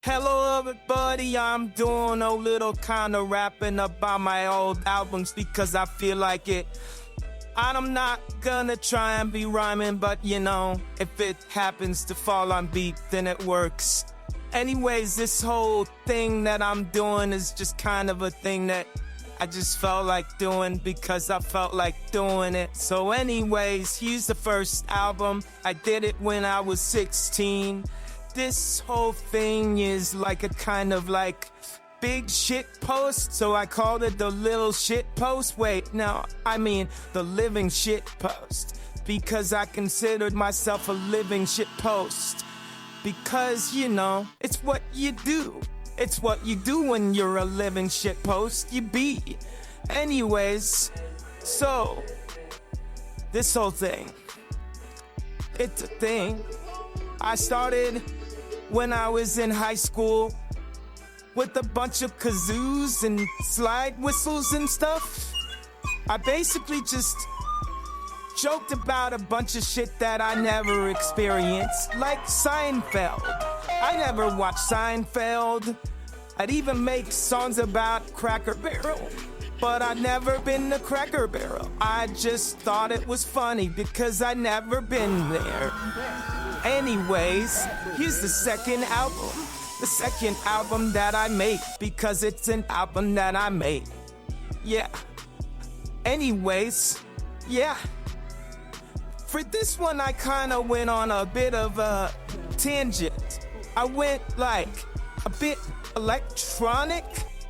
Hello everybody, I'm doing a little kind of rapping about my old albums because I feel like it. I'm not gonna try and be rhyming, but you know, if it happens to fall on beat, then it works. Anyways, this whole thing that I'm doing is just kind of a thing that I just felt like doing because I felt like doing it. So anyways, here's the first album. I did it when I was 16. This whole thing is like a kind of like big shit post, so I called it the little shit post. Wait, no, I mean the living shit post, because I considered myself a living shit post. Because, you know, it's what you do. It's what you do when you're a living shit post. You be. Anyways, so this whole thing, it's a thing. I started when I was in high school with a bunch of kazoos and slide whistles and stuff. I basically just joked about a bunch of shit that I never experienced, like Seinfeld. I never watched Seinfeld. I'd even make songs about Cracker Barrel, but I'd never been to Cracker Barrel. I just thought it was funny because I'd never been there. Anyways, here's the second album. The second album that I made, because it's an album that I made. Yeah. Anyways, yeah. For this one, I kind of went on a bit of a tangent. I went like a bit electronic,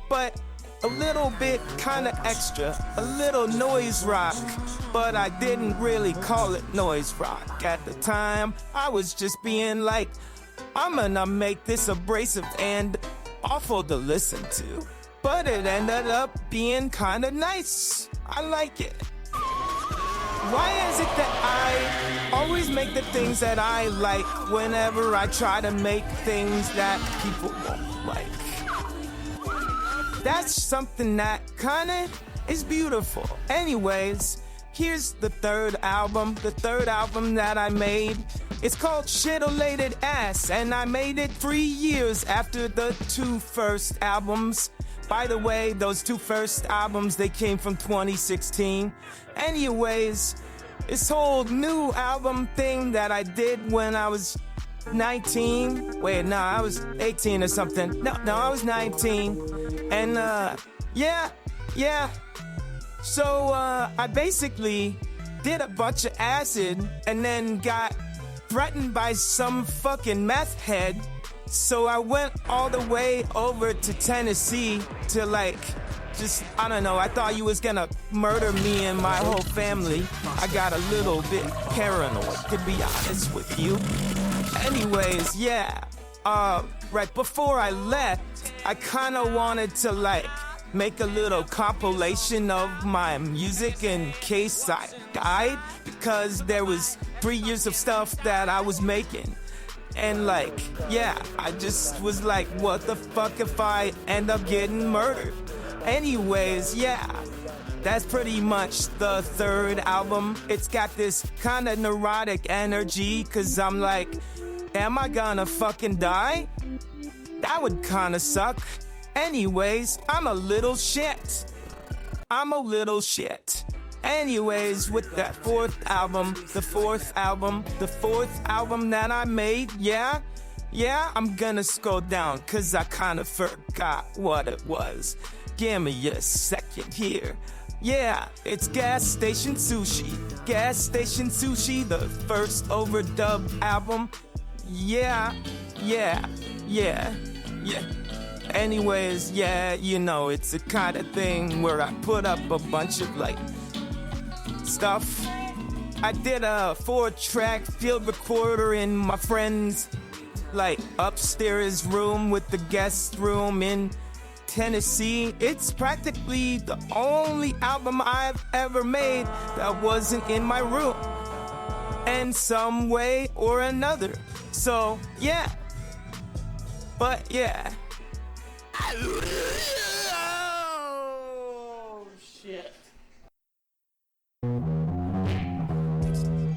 but a little bit kind of extra. A little noise rock, but I didn't really call it noise rock at the time. I was just being like, I'm gonna make this abrasive and awful to listen to. But it ended up being kind of nice. I like it. Why is it that I always make the things that I like whenever I try to make things that people won't like? That's something that kinda is beautiful. Anyways, here's the third album. The third album that I made. It's called Shit-O-Lated Ass, and I made it 3 years after the two first albums. By the way, those two first albums, they came from 2016. Anyways, this whole new album thing that I did when I was 19. Wait, no, I was 18 or something. No, I was 19. And, yeah. So, I basically did a bunch of acid and then got threatened by some fucking meth head. So I went all the way over to Tennessee to like, just, I don't know, I thought you was gonna murder me and my whole family. I got a little bit paranoid, to be honest with you. Anyways, yeah, right before I left, I kinda wanted to like make a little compilation of my music in case I died, because there was 3 years of stuff that I was making. And like, yeah, I just was like, what the fuck if I end up getting murdered? Anyways, yeah, that's pretty much the third album. It's got this kind of neurotic energy, cause I'm like, am I gonna fucking die? That would kind of suck. Anyways, I'm a little shit. Anyways, with that the fourth album that I made, yeah, I'm gonna scroll down, cause I kinda forgot what it was. Give me a second here. Yeah, it's Gas Station Sushi. Gas Station Sushi, the first overdub album. Yeah. Anyways, yeah, you know, it's the kind of thing where I put up a bunch of like stuff. I did a 4-track field recorder in my friend's like upstairs room with the guest room in Tennessee. It's practically the only album I've ever made that wasn't in my room in some way or another. So yeah, but yeah. Oh shit.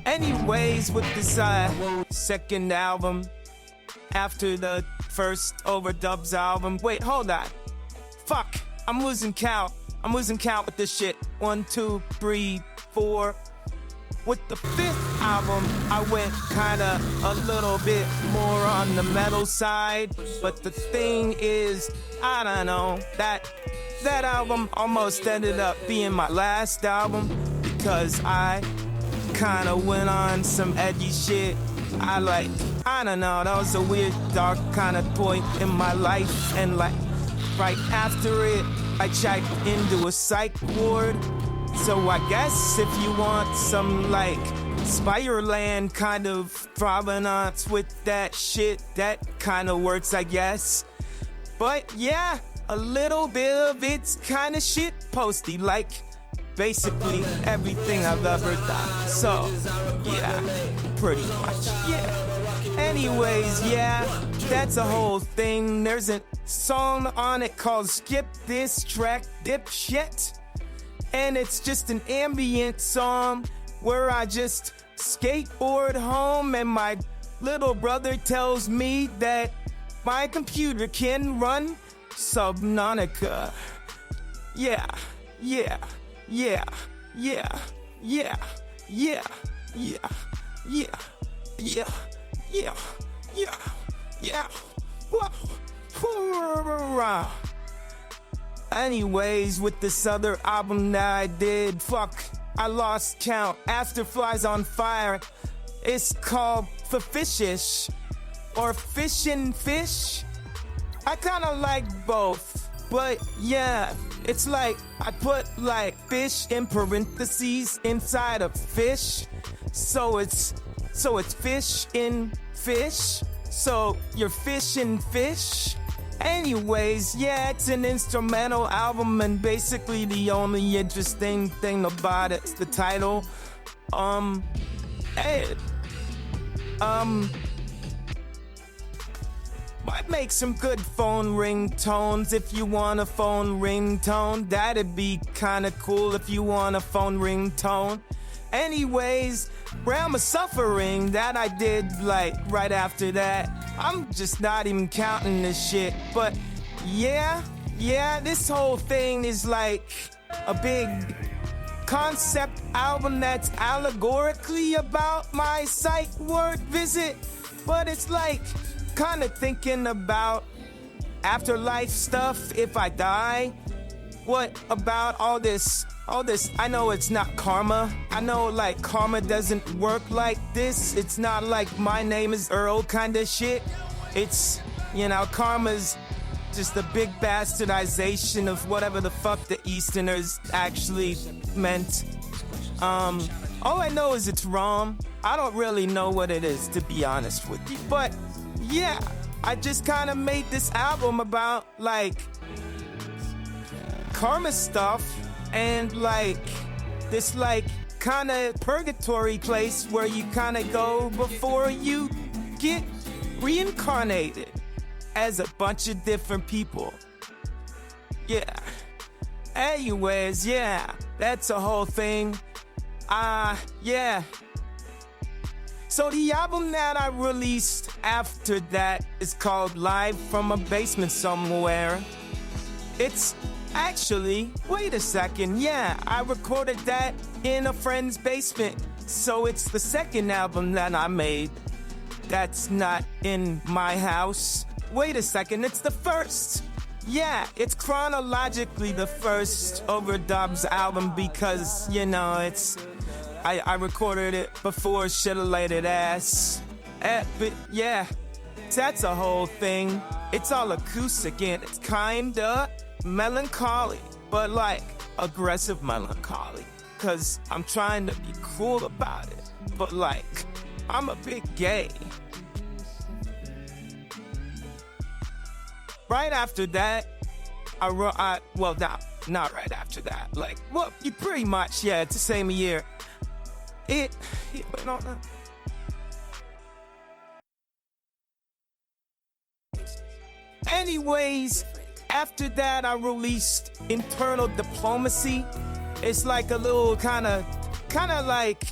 Anyways, with this second album, after the first overdubs album. Wait, hold on. Fuck, I'm losing count. I'm losing count with this shit. 1, 2, 3, 4. With the fifth album, I went kinda a little bit more on the metal side. But the thing is, I don't know, that album almost ended up being my last album because I kinda went on some edgy shit. I don't know, that was a weird, dark kind of point in my life. And like, right after it, I checked into a psych ward. So I guess if you want some like Spireland kind of provenance with that shit, that kind of works, I guess. But yeah, a little bit of it's kind of shit posty, like basically everything I've ever done. So yeah, pretty much, yeah. Anyways, yeah, that's a whole thing. There's a song on it called Skip This Track Dipshit. And it's just an ambient song where I just skateboard home and my little brother tells me that my computer can run Subnautica. Yeah, yeah, yeah, yeah, yeah, yeah, yeah, yeah, yeah, yeah, yeah, yeah. Whoa. Anyways, with this other album that I did, fuck, I lost count. After Flies on Fire, it's called Fishish or Fishin' Fish. I kinda like both, but yeah, it's like I put like fish in parentheses inside of fish, so it's fish in fish. So you're fishing fish. Anyways, yeah, it's an instrumental album, and basically the only interesting thing about it's the title. Might make some good phone ringtones if you want a phone ringtone. That'd be kinda cool if you want a phone ringtone. Anyways, Realm of Suffering that I did like right after that. I'm just not even counting this shit. But yeah, this whole thing is like a big concept album that's allegorically about my psych ward visit. But it's like kind of thinking about afterlife stuff if I die. What about all this? I know it's not karma. I know like karma doesn't work like this. It's not like my name is Earl kind of shit. It's, you know, karma's just a big bastardization of whatever the fuck the Easterners actually meant. All I know is it's wrong. I don't really know what it is, to be honest with you. But yeah, I just kind of made this album about like karma stuff and like this like kind of purgatory place where you kind of go before you get reincarnated as a bunch of different people. Yeah. Anyways, yeah, that's a whole thing. Yeah. So the album that I released after that is called Live from a Basement Somewhere. It's actually, wait a second, yeah, I recorded that in a friend's basement. So it's the second album that I made that's not in my house. Wait a second, it's the first. Yeah, it's chronologically the first overdubs album because, you know, it's I recorded it before Shit-a-Lated Ass. But yeah, that's a whole thing. It's all acoustic and it's kinda melancholy, but like aggressive melancholy. Cause I'm trying to be cool about it, but like, I'm a bit gay. Right after that, not right after that. Like, well, you pretty much, yeah, it's the same year. It went on. Anyways, after that, I released Internal Diplomacy. It's like a little kind of like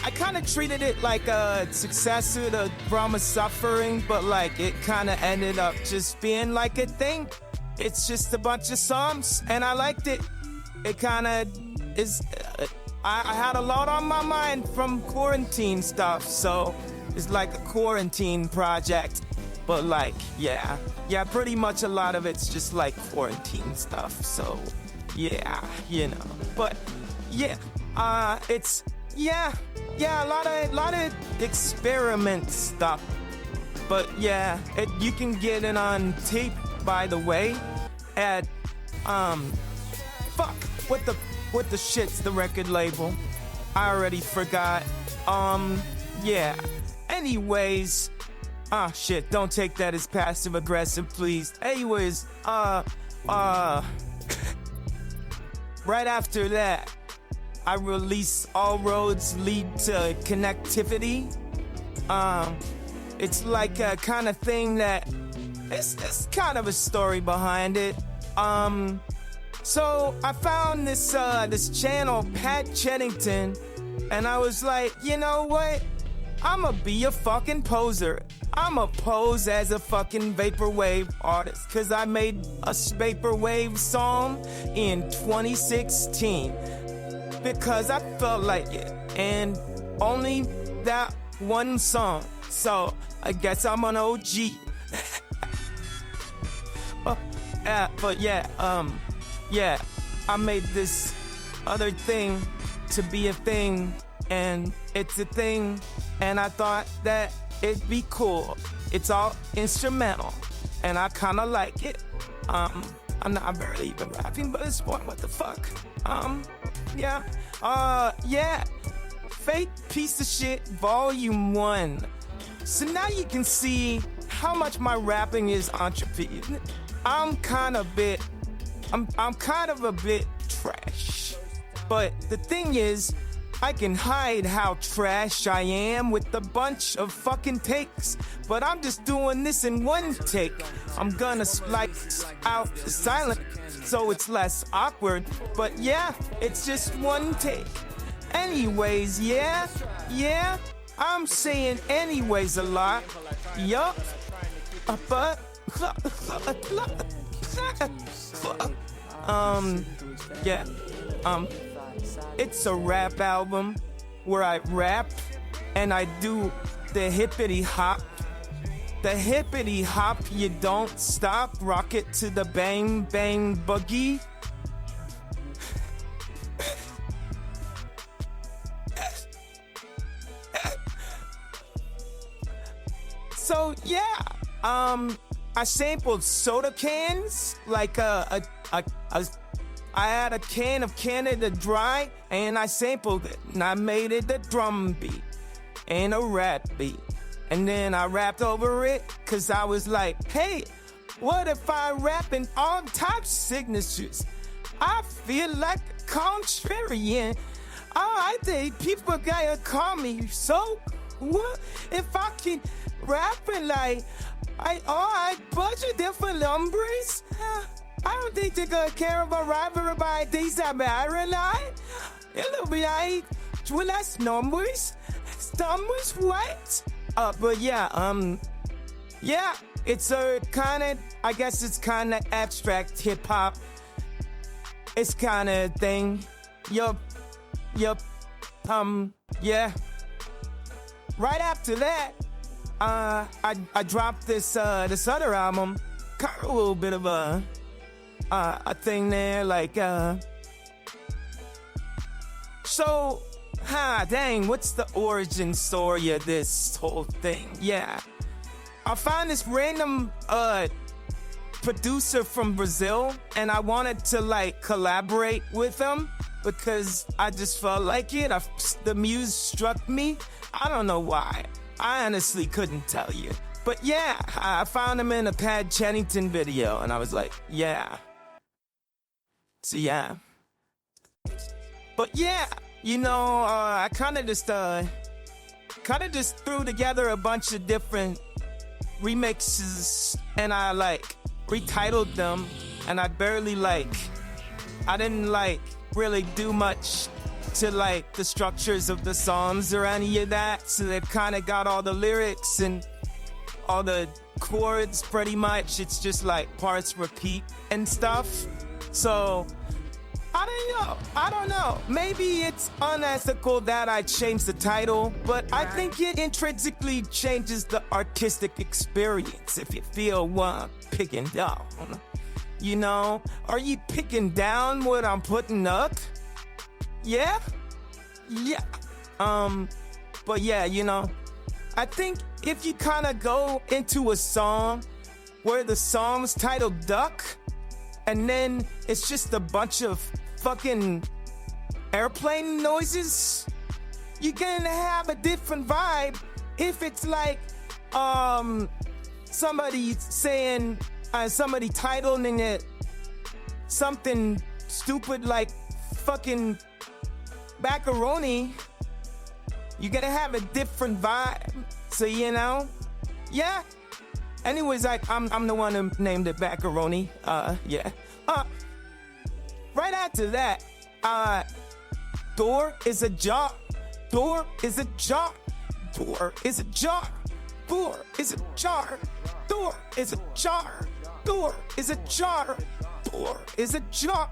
I kind of treated it like a successor to Brahma Suffering, but like it kind of ended up just being like a thing. It's just a bunch of songs, and I liked it. It kind of is. I had a lot on my mind from quarantine stuff, so it's like a quarantine project. But like, yeah, pretty much a lot of it's just like quarantine stuff. So, yeah, you know. But yeah, it's a lot of experiment stuff. But yeah, you can get it on tape, by the way, at what the shit's the record label? I already forgot. Yeah. Anyways, shit, don't take that as passive aggressive, please. Anyways, right after that, I released All Roads Lead to Connectivity. It's like a kind of thing that it's kind of a story behind it. So I found this channel, Pat Chennington, and I was like, you know what? I'ma be a fucking poser. I'ma pose as a fucking vaporwave artist, cause I made a vaporwave song in 2016 because I felt like it, and only that one song. So I guess I'm an OG. But yeah, I made this other thing to be a thing, and it's a thing, and I thought that it'd be cool. It's all instrumental, and I kinda like it. I'm barely even rapping, but it's what the fuck? Yeah. Fake Piece of Shit Volume 1. So now you can see how much my rapping is entrepreneur. I'm kind of a bit trash. But the thing is, I can hide how trash I am with a bunch of fucking takes. But I'm just doing this in one take. I'm gonna splice out the silent so it's less awkward. But yeah, it's just one take. Anyways, yeah, I'm saying anyways a lot. Yup. But it's a rap album where I rap and I do the hippity hop. The hippity hop, you don't stop, rock it to the bang bang boogie. So yeah, I sampled soda cans, like I had a can of Canada Dry, and I sampled it, and I made it a drum beat and a rap beat. And then I rapped over it, cause I was like, hey, what if I rap in all types signatures? I feel like a contrarian. I think people gotta call me, so what if I can rap and like, I budget different numbers? I don't think they're gonna care about rivalry by things that matter, like. It'll be like, well, that's numbers. Numbers, what? But yeah, it's a kind of, I guess it's kind of abstract hip hop. It's kind of thing. Yup. Yeah. Right after that, I dropped this other album. Kind of a little bit of a thing there, like, so, dang, what's the origin story of this whole thing? Yeah. I found this random, producer from Brazil, and I wanted to, like, collaborate with him because I just felt like it. The muse struck me. I don't know why. I honestly couldn't tell you. But yeah, I found him in a Pat Chennington video, and I was like, yeah. So yeah. But yeah, you know, I kind of just threw together a bunch of different remixes, and I like retitled them, and I didn't like really do much to like the structures of the songs or any of that. So they've kind of got all the lyrics and all the chords pretty much. It's just like parts repeat and stuff. So I don't know. Maybe it's unethical that I changed the title, but I think it intrinsically changes the artistic experience if you feel what I'm picking down. You know, are you picking down what I'm putting up? Yeah? Yeah. But yeah, you know, I think if you kind of go into a song where the song's titled Duck, and then it's just a bunch of fucking airplane noises, you're gonna have a different vibe if it's like somebody saying somebody titling it something stupid like fucking macaroni. You're gonna have a different vibe. So you know, yeah. Anyways, I'm the one who named it macaroni. Yeah. Right after that, door is a jar. Door is a jar. Door is a jar. Door is a jar. Door is a jar. Door is a jar. Door is a jar.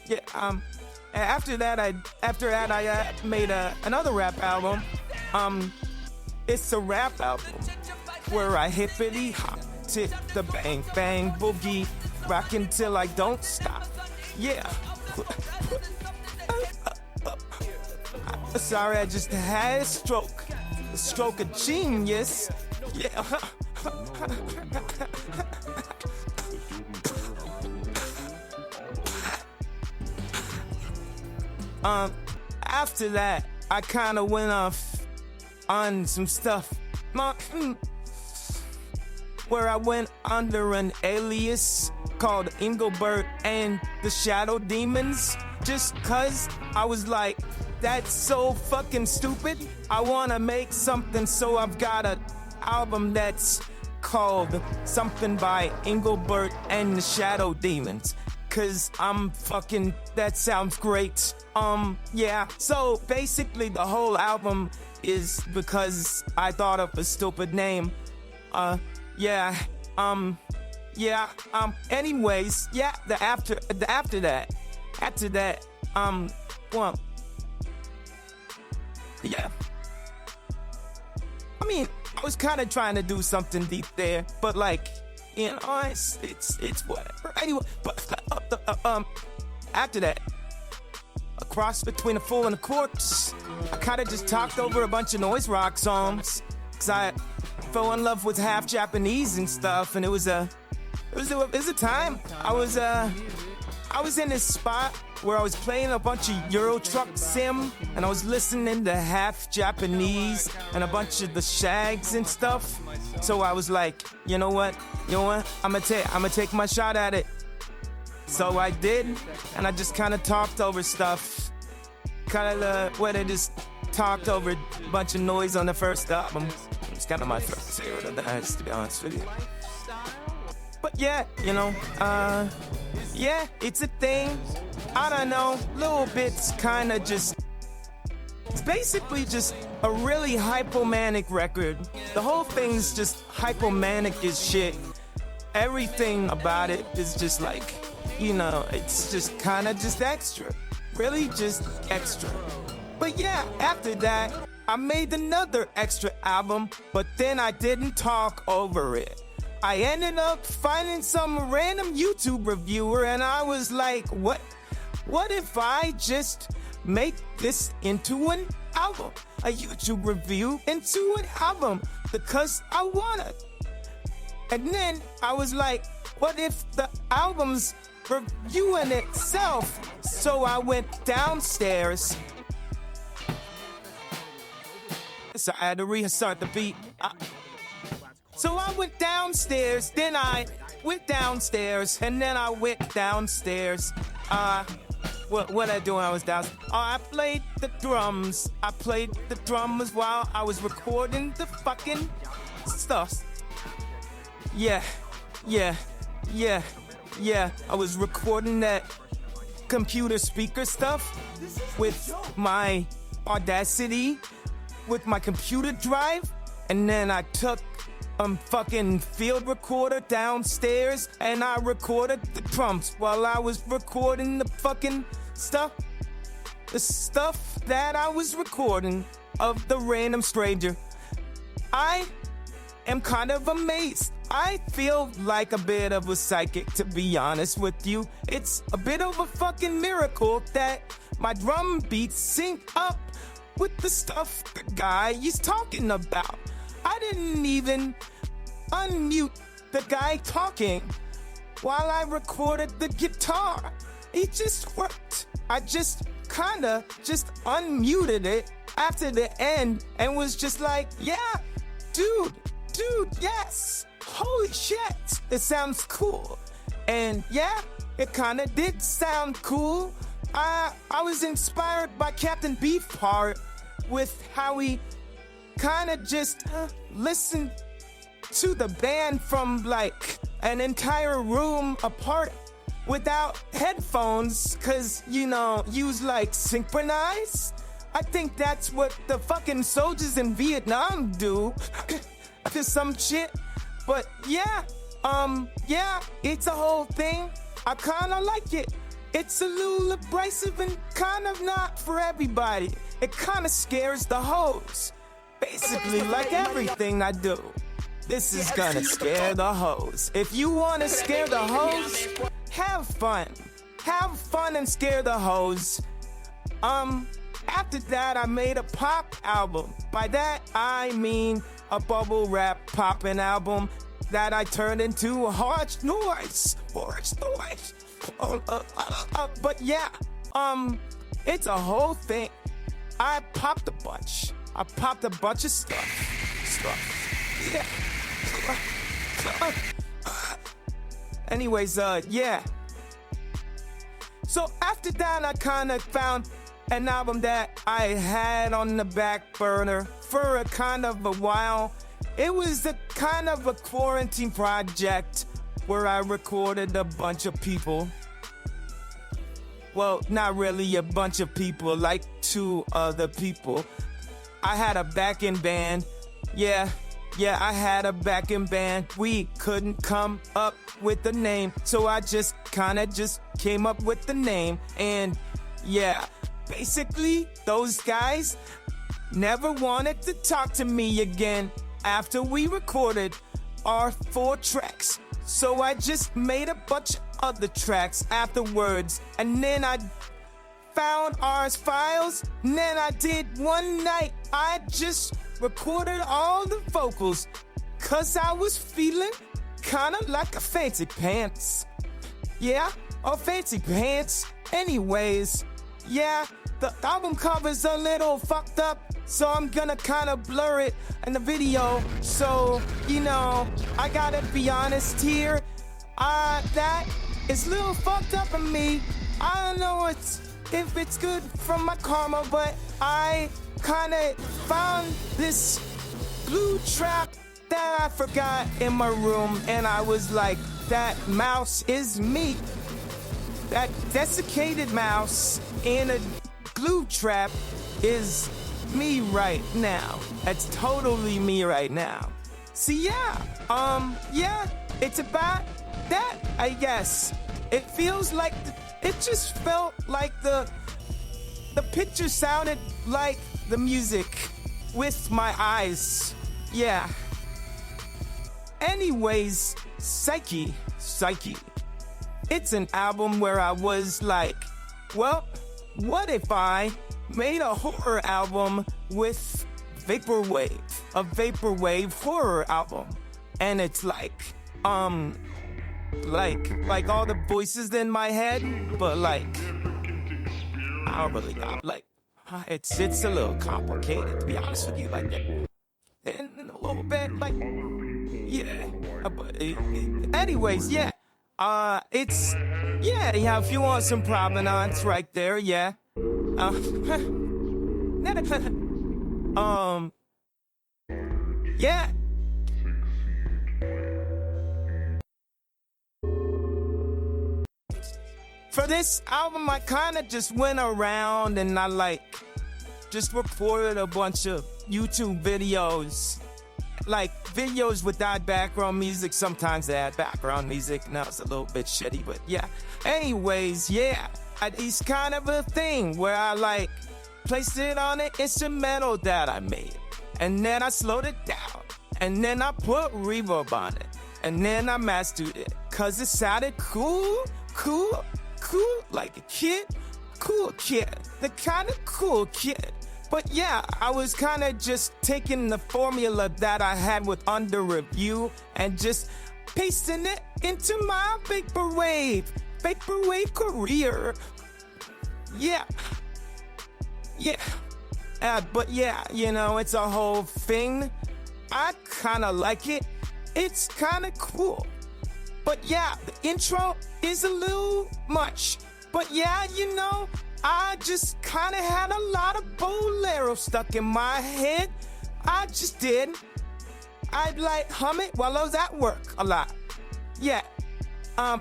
Yeah. After that, I made another rap album. It's a rap album where I hippity hop, tip the bang bang boogie, rockin' till I don't stop. Yeah. Sorry, I just had a stroke of genius. Yeah. After that, I kind of went off on some stuff where I went under an alias called Engelbert and the Shadow Demons, just cause I was like, that's so fucking stupid. I wanna make something, so I've got an album that's called something by Engelbert and the Shadow Demons, cause I'm fucking, that sounds great. Yeah, so basically the whole album is because I thought of a stupid name. Yeah, anyways, yeah, after that, well, yeah. I mean, I was kind of trying to do something deep there, but like, you know, it's whatever. Anyway, but after that, a cross between a fool and a corpse, I kind of just talked over a bunch of noise rock songs, cause I fell in love with half Japanese and stuff, and it was a time. I was in this spot where I was playing a bunch of Euro Truck Sim, and I was listening to half Japanese and a bunch of the Shags and stuff. So I was like, you know what? I'm gonna take my shot at it. So I did, and I just kind of talked over stuff, kind of where they just talked over a bunch of noise on the first album. It's kind of my favorite of the Heads, to be honest with you. But yeah, you know, yeah, it's a thing. I don't know, little bits kind of just, it's basically just a really hypomanic record. The whole thing's just hypomanic as shit. Everything about it is just like, you know, it's just kind of just extra. Really just extra. But yeah, after that, I made another extra album, but then I didn't talk over it. I ended up finding some random YouTube reviewer, and I was like, what if I just make this into an album? A YouTube review into an album, because I wanna. And then I was like, what if the album's reviewing itself? So I went downstairs. So I had to restart the beat. So I went downstairs, then I went downstairs, and then I went downstairs. What I do when I was downstairs? I played the drums. I played the drums while I was recording the fucking stuff. Yeah. I was recording that computer speaker stuff with my Audacity, with my computer drive, and then I took fucking field recorder downstairs and I recorded the drums while I was recording the fucking stuff. The stuff that I was recording of the random stranger. I am kind of amazed. I feel like a bit of a psychic, to be honest with you. It's a bit of a fucking miracle that my drum beats sync up with the stuff the guy is talking about. I didn't even unmute the guy talking while I recorded the guitar. It just worked. I just kinda just unmuted it after the end and was just like, yeah, dude, yes. Holy shit, it sounds cool. And yeah, it kinda did sound cool. I was inspired by Captain Beefheart with how he kinda just listened to the band from like an entire room apart without headphones, cause you know, use like synchronize. I think that's what the fucking soldiers in Vietnam do to some shit. But yeah, it's a whole thing. I kinda like it. It's a little abrasive and kind of not for everybody. It kinda scares the hoes. Basically, like everything I do. This is gonna scare the hoes. If you wanna scare the hoes, have fun. Have fun and scare the hoes. After that, I made a pop album. By that, I mean a bubble rap poppin' album that I turned into a harsh noise. But yeah, it's a whole thing. I popped a bunch. I popped a bunch of stuff. Yeah. Anyways, yeah. So after that, I kind of found an album that I had on the back burner for a kind of a while. It was a kind of a quarantine project where I recorded a bunch of people. Well, not really a bunch of people, like 2 other people. I had a backing band. Yeah, I had a backing band. We couldn't come up with the name, so I just came up with the name. And yeah, basically, those guys never wanted to talk to me again after we recorded our 4 tracks. So I just made a bunch of other tracks afterwards, and then I found our files, and then I did one night. I just recorded all the vocals, cause I was feeling kinda like a fancy pants. Yeah, a fancy pants. Anyways, yeah, the album cover's a little fucked up, so I'm gonna kinda blur it in the video. So, you know, I gotta be honest here. That is a little fucked up in me. I don't know if it's good from my karma, but I kinda found this glue trap that I forgot in my room, and I was like, that mouse is me. That desiccated mouse in a glue trap is me right now. That's totally me right now. See, yeah, it's about that, I guess. It feels like, it just felt like the picture sounded like the music with my eyes. Yeah. Anyways, Psyche. It's an album where I was like, well, what if I made a horror album with vaporwave, a vaporwave horror album? And it's like all the voices in my head, but like, I don't really know, like, it's a little complicated, to be honest with you, like that. And a little bit, like, yeah, but anyways, yeah, it's, yeah, if you want some provenance right there, yeah, yeah. For this album, I kind of just went around and I like just recorded a bunch of YouTube videos. Like videos without background music. Sometimes they had background music. Now it's a little bit shitty, but yeah. Anyways, yeah. It's kind of a thing where I like placed it on an instrumental that I made. And then I slowed it down. And then I put reverb on it. And then I mastered it. Cause it sounded cool. Like a kid. Cool kid. The kind of cool kid. But yeah, I was kind of just taking the formula that I had with Under Review and just pasting it into my vaporwave career. Yeah. But yeah, you know, it's a whole thing. I kind of like it. It's kind of cool. But yeah, the intro is a little much. But yeah, you know, I just kind of had a lot of bolero stuck in my head. I just did. I'd like hum it while I was at work a lot. Yeah.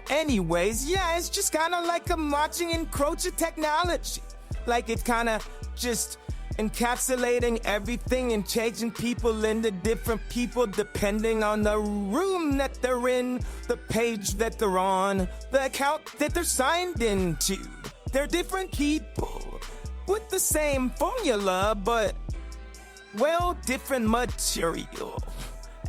Anyways, yeah, it's just kind of like a marching encroach of technology. Like it kind of just encapsulating everything and changing people into different people depending on the room that they're in, the page that they're on, the account that they're signed into. They're different people with the same formula, but, well, different material.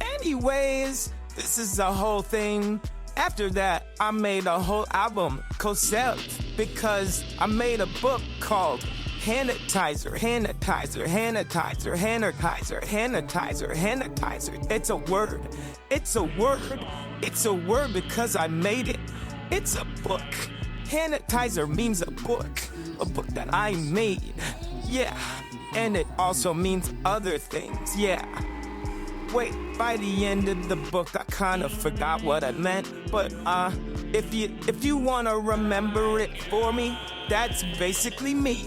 Anyways, this is the whole thing. After that, I made a whole album called Self because I made a book called Sanitizer. It's a word. It's a word because I made it. It's a book. Sanitizer means a book that I made. Yeah, and it also means other things. Yeah. Wait, by the end of the book, I kind of forgot what I meant. But if you wanna remember it for me, that's basically me.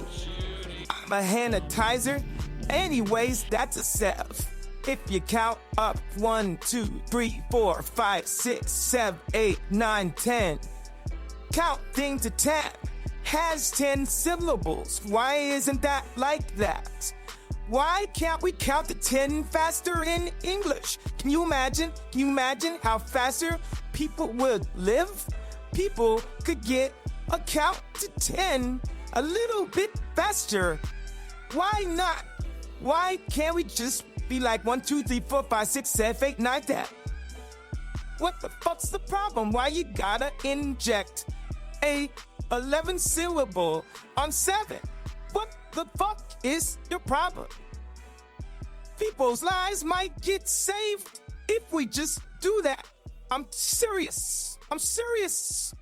I'm a sanitizer. Anyways, that's a self. If you count up 1, 2, 3, 4, 5, 6, 7, 8, 9, 10. Counting to 10 has 10 syllables. Why isn't that like that? Why can't we count to 10 faster in English? Can you imagine? Can you imagine how faster people would live? People could get a count to 10 a little bit faster. Why not? Why can't we just be like 1, 2, 3, 4, 5, 6, 7, 8, 9, 10? What the fuck's the problem? Why you gotta inject a 11 syllable on 7? What the fuck is your problem? People's lives might get saved if we just do that. I'm serious. I'm serious.